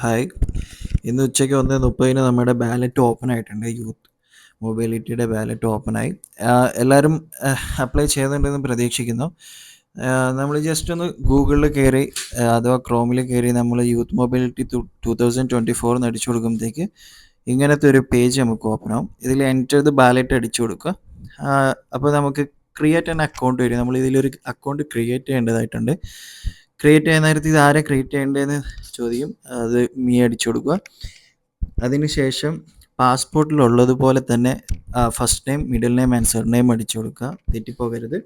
Hi. ഇന്ന് ഉച്ചയ്ക്ക് 1:30 നമ്മുടെ ബാലറ്റ് ഓപ്പൺ ആയിട്ടുണ്ട്. യൂത്ത് മൊബിലിറ്റിയുടെ ബാലറ്റ് ഓപ്പണായി. എല്ലാവരും അപ്ലൈ ചെയ്യുന്നുണ്ടെന്ന് പ്രതീക്ഷിക്കുന്നു. നമ്മൾ ജസ്റ്റ് ഒന്ന് ഗൂഗിളിൽ കയറി അഥവാ ക്രോമിൽ കയറി നമ്മൾ യൂത്ത് മൊബിലിറ്റി 2024 എന്ന് അടിച്ചു കൊടുക്കുമ്പോഴത്തേക്ക് ഇങ്ങനത്തെ ഒരു പേജ് നമുക്ക് ഓപ്പൺ ആവും. ഇതിൽ എൻ്റർ ദ ബാലറ്റ് അടിച്ചു കൊടുക്കുക. അപ്പോൾ നമുക്ക് ക്രിയേറ്റ് ആൻ അക്കൗണ്ട് വരും. നമ്മൾ ഇതിലൊരു അക്കൗണ്ട് ക്രിയേറ്റ് ചെയ്യേണ്ടതായിട്ടുണ്ട്. ക്രിയേറ്റ് ചെയ്യുന്ന നേരത്ത് ഇത് ആരെ ക്രിയേറ്റ് ചെയ്യേണ്ടതെന്ന് ചോദിക്കും. അത് മീ അടിച്ചു കൊടുക്കുക. അതിനുശേഷം പാസ്പോർട്ടിലുള്ളതുപോലെ തന്നെ first name, middle name and sir name അടിച്ചു കൊടുക്കുക. തെറ്റിപ്പോകരുത്.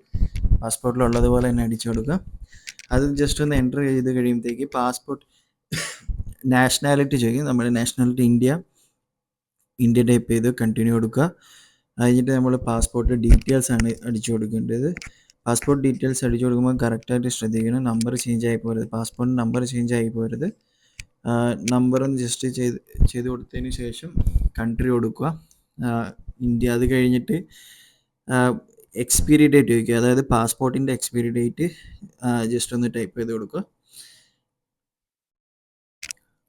പാസ്പോർട്ടിലുള്ളതുപോലെ തന്നെ അടിച്ചു കൊടുക്കുക. അത് ജസ്റ്റ് ഒന്ന് എൻ്റർ ചെയ്ത് കഴിയുമ്പോഴത്തേക്ക് പാസ്പോർട്ട് നാഷണാലിറ്റി ചോദിക്കും. നമ്മുടെ നാഷണാലിറ്റി ഇന്ത്യ ടൈപ്പ് ചെയ്ത് കണ്ടിന്യൂ കൊടുക്കുക. കഴിഞ്ഞിട്ട് നമ്മൾ പാസ്പോർട്ട് ഡീറ്റെയിൽസ് ആണ് അടിച്ചു കൊടുക്കേണ്ടത്. പാസ്പോർട്ട് ഡീറ്റെയിൽസ് അടിച്ചു കൊടുക്കുമ്പോൾ കറക്റ്റായിട്ട് ശ്രദ്ധിക്കണം. നമ്പർ ചേഞ്ച് ആയി പോരുത്. പാസ്പോർട്ട് നമ്പർ ചേഞ്ച് ആയി പോരുത്. നമ്പറൊന്ന് ജസ്റ്റ് ചെയ്ത് കൊടുത്തതിന് ശേഷം കൺട്രി കൊടുക്കുക, ഇന്ത്യ. അത് കഴിഞ്ഞിട്ട് എക്സ്പയറി ഡേറ്റ് ചോദിക്കുക. അതായത് പാസ്പോർട്ടിൻ്റെ എക്സ്പയറി ഡേറ്റ് ജസ്റ്റ് ഒന്ന് ടൈപ്പ് ചെയ്ത് കൊടുക്കുക.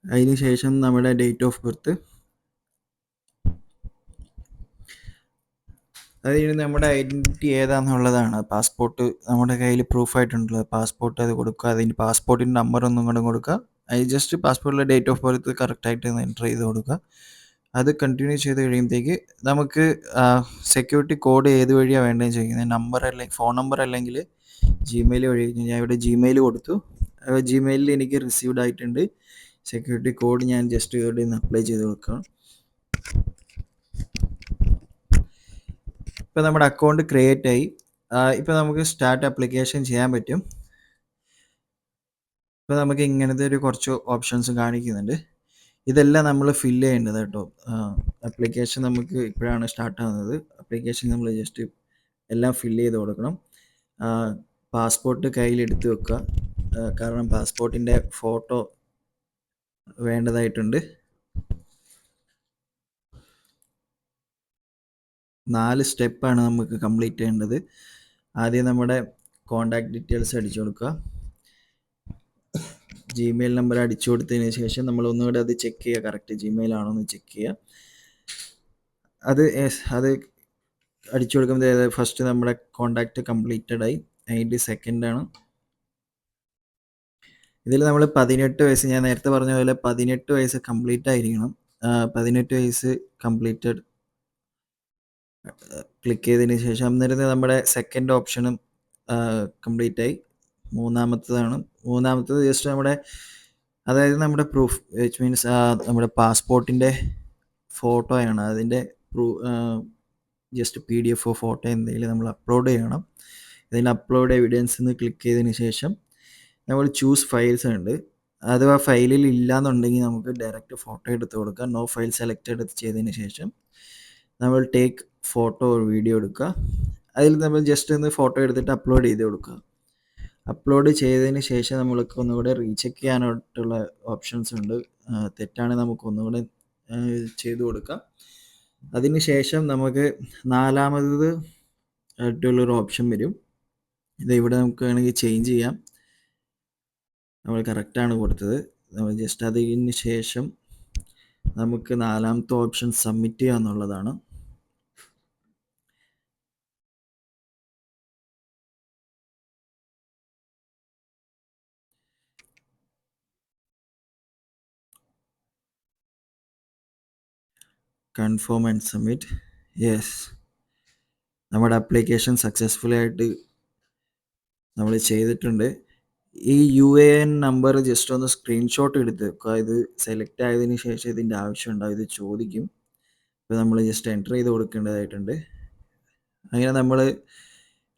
അതിന് ശേഷം നമ്മുടെ ഡേറ്റ് ഓഫ് ബർത്ത്, അത് കഴിഞ്ഞ് നമ്മുടെ ഐഡൻറ്റിറ്റി ഏതാണെന്നുള്ളതാണ്. പാസ്പോർട്ട് നമ്മുടെ കയ്യിൽ പ്രൂഫായിട്ടുണ്ടല്ലോ, പാസ്പോർട്ട് അത് കൊടുക്കുക. അതിൻ്റെ പാസ്പോർട്ടിൻ്റെ നമ്പർ ഒന്നും കൂടെ കൊടുക്കുക. അത് ജസ്റ്റ് പാസ്പോർട്ടിലെ ഡേറ്റ് ഓഫ് ബർത്ത് കറക്റ്റായിട്ട് എൻ്റർ ചെയ്ത് കൊടുക്കുക. അത് കണ്ടിന്യൂ ചെയ്ത് കഴിയുമ്പോഴത്തേക്ക് നമുക്ക് സെക്യൂരിറ്റി കോഡ് ഏത് വഴിയാണ് വേണ്ടതെന്ന് ചോദിക്കുന്നത്. നമ്പർ അല്ലെങ്കിൽ ഫോൺ നമ്പർ അല്ലെങ്കിൽ ജിമെയിൽ വഴി. ഞാൻ ഇവിടെ ജിമെയിൽ കൊടുത്തു. ജിമെയിലിൽ എനിക്ക് റിസീവ്ഡ് ആയിട്ടുണ്ട്. സെക്യൂരിറ്റി കോഡ് ഞാൻ ജസ്റ്റ് ഇവിടെ നിന്ന് അപ്ലൈ ചെയ്ത് കൊടുക്കാം. ഇപ്പോൾ നമ്മുടെ അക്കൗണ്ട് ക്രിയേറ്റ് ആയി. ഇപ്പോൾ നമുക്ക് സ്റ്റാർട്ട് ആപ്ലിക്കേഷൻ ചെയ്യാൻ പറ്റും. ഇപ്പോൾ നമുക്ക് ഇങ്ങനത്തെ ഒരു കുറച്ച് ഓപ്ഷൻസ് കാണിക്കുന്നുണ്ട്. ഇതെല്ലാം നമ്മൾ ഫില്ല് ചെയ്യേണ്ടത് കേട്ടോ. ആപ്ലിക്കേഷൻ നമുക്ക് ഇപ്പോഴാണ് സ്റ്റാർട്ട് ആവുന്നത്. ആപ്ലിക്കേഷൻ നമ്മൾ ജസ്റ്റ് എല്ലാം ഫില്ല് ചെയ്ത് കൊടുക്കണം. പാസ്പോർട്ട് കയ്യിലെടുത്ത് വെക്കുക, കാരണം പാസ്പോർട്ടിൻ്റെ ഫോട്ടോ വേണ്ടതായിട്ടുണ്ട്. 4 സ്റ്റെപ്പാണ് നമുക്ക് കംപ്ലീറ്റ് ചെയ്യേണ്ടത്. ആദ്യം നമ്മുടെ കോൺടാക്ട് ഡീറ്റെയിൽസ് അടിച്ചു കൊടുക്കുക. ജിമെയിൽ നമ്പർ അടിച്ചു കൊടുത്തതിന് ശേഷം നമ്മൾ ഒന്നുകൂടെ അത് ചെക്ക് ചെയ്യുക, കറക്റ്റ് ജിമെയിൽ ആണോ എന്ന് ചെക്ക് ചെയ്യുക. അത് അടിച്ചു കൊടുക്കുമ്പോൾ ഫസ്റ്റ് നമ്മുടെ കോൺടാക്റ്റ് കംപ്ലീറ്റഡ് ആയി. അതിൻ്റെ സെക്കൻഡാണ്. ഇതിൽ നമ്മൾ 18 വയസ്സ്, ഞാൻ നേരത്തെ പറഞ്ഞ പോലെ 18 വയസ്സ് കംപ്ലീറ്റ് ആയിരിക്കണം. 18 വയസ്സ് കംപ്ലീറ്റഡ് ക്ലിക്ക് ചെയ്തതിന് ശേഷം അന്നേരം നമ്മുടെ സെക്കൻഡ് ഓപ്ഷനും കംപ്ലീറ്റ് ആയി. മൂന്നാമത്തത് ജസ്റ്റ് നമ്മുടെ, അതായത് നമ്മുടെ പ്രൂഫ്, വിച്ച് മീൻസ് നമ്മുടെ പാസ്പോർട്ടിൻ്റെ ഫോട്ടോയാണ്. അതിൻ്റെ ജസ്റ്റ് PDF ഫോട്ടോ എന്തെങ്കിലും നമ്മൾ അപ്ലോഡ് ചെയ്യണം. ഇതിന് അപ്ലോഡ് എവിഡൻസ് എന്ന് ക്ലിക്ക് ചെയ്തതിന് ശേഷം നമ്മൾ ചൂസ് ഫയൽസ് ഉണ്ട്. അത് ആ ഫയലിൽ ഇല്ലയെന്നുണ്ടെങ്കിൽ നമുക്ക് ഡയറക്റ്റ് ഫോട്ടോ എടുത്ത് കൊടുക്കാം. നോ ഫയൽ സെലക്റ്റഡ് ചെയ്തതിന് ശേഷം നമ്മൾ ടേക്ക് ഫോട്ടോ ഒരു വീഡിയോ എടുക്കുക. അതിൽ നമ്മൾ ജസ്റ്റ് ഒന്ന് ഫോട്ടോ എടുത്തിട്ട് അപ്ലോഡ് ചെയ്ത് കൊടുക്കുക. അപ്ലോഡ് ചെയ്തതിന് ശേഷം നമ്മൾക്ക് ഒന്നുകൂടെ റീചെക്ക് ചെയ്യാനായിട്ടുള്ള ഓപ്ഷൻസ് ഉണ്ട്. തെറ്റാണെങ്കിൽ നമുക്ക് ഒന്നുകൂടെ ചെയ്തു കൊടുക്കാം. അതിന് ശേഷം നമുക്ക് നാലാമത് ആയിട്ടുള്ളൊരു ഓപ്ഷൻ വരും. ഇത് ഇവിടെ നമുക്ക് വേണമെങ്കിൽ ചേഞ്ച് ചെയ്യാം. നമ്മൾ കറക്റ്റാണ് കൊടുത്തത്. നമ്മൾ ജസ്റ്റ് അതിന് ശേഷം നമുക്ക് നാലാമത്തെ ഓപ്ഷൻ സബ്മിറ്റ് ചെയ്യുക എന്നുള്ളതാണ്. Confirm and submit. യെസ്, നമ്മുടെ ആപ്ലിക്കേഷൻ സക്സസ്ഫുള്ളി ആയിട്ട് നമ്മൾ ചെയ്തിട്ടുണ്ട്. ഈ UAN നമ്പർ ജസ്റ്റ് ഒന്ന് സ്ക്രീൻഷോട്ട് എടുത്ത് വെക്കുക. ഇത് സെലക്ട് ആയതിനു ശേഷം ഇതിൻ്റെ ആവശ്യമുണ്ടാവും, ഇത് ചോദിക്കും. ഇപ്പോൾ നമ്മൾ ജസ്റ്റ് എൻ്റർ ചെയ്ത് കൊടുക്കേണ്ടതായിട്ടുണ്ട്. അങ്ങനെ നമ്മൾ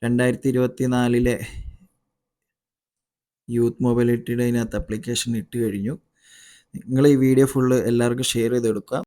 2024 യൂത്ത് മൊബിലിറ്റിയുടെ അതിനകത്ത് ആപ്ലിക്കേഷൻ ഇട്ട് കഴിഞ്ഞു. നിങ്ങൾ ഈ വീഡിയോ ഫുള്ള് എല്ലാവർക്കും ഷെയർ ചെയ്ത് കൊടുക്കുക.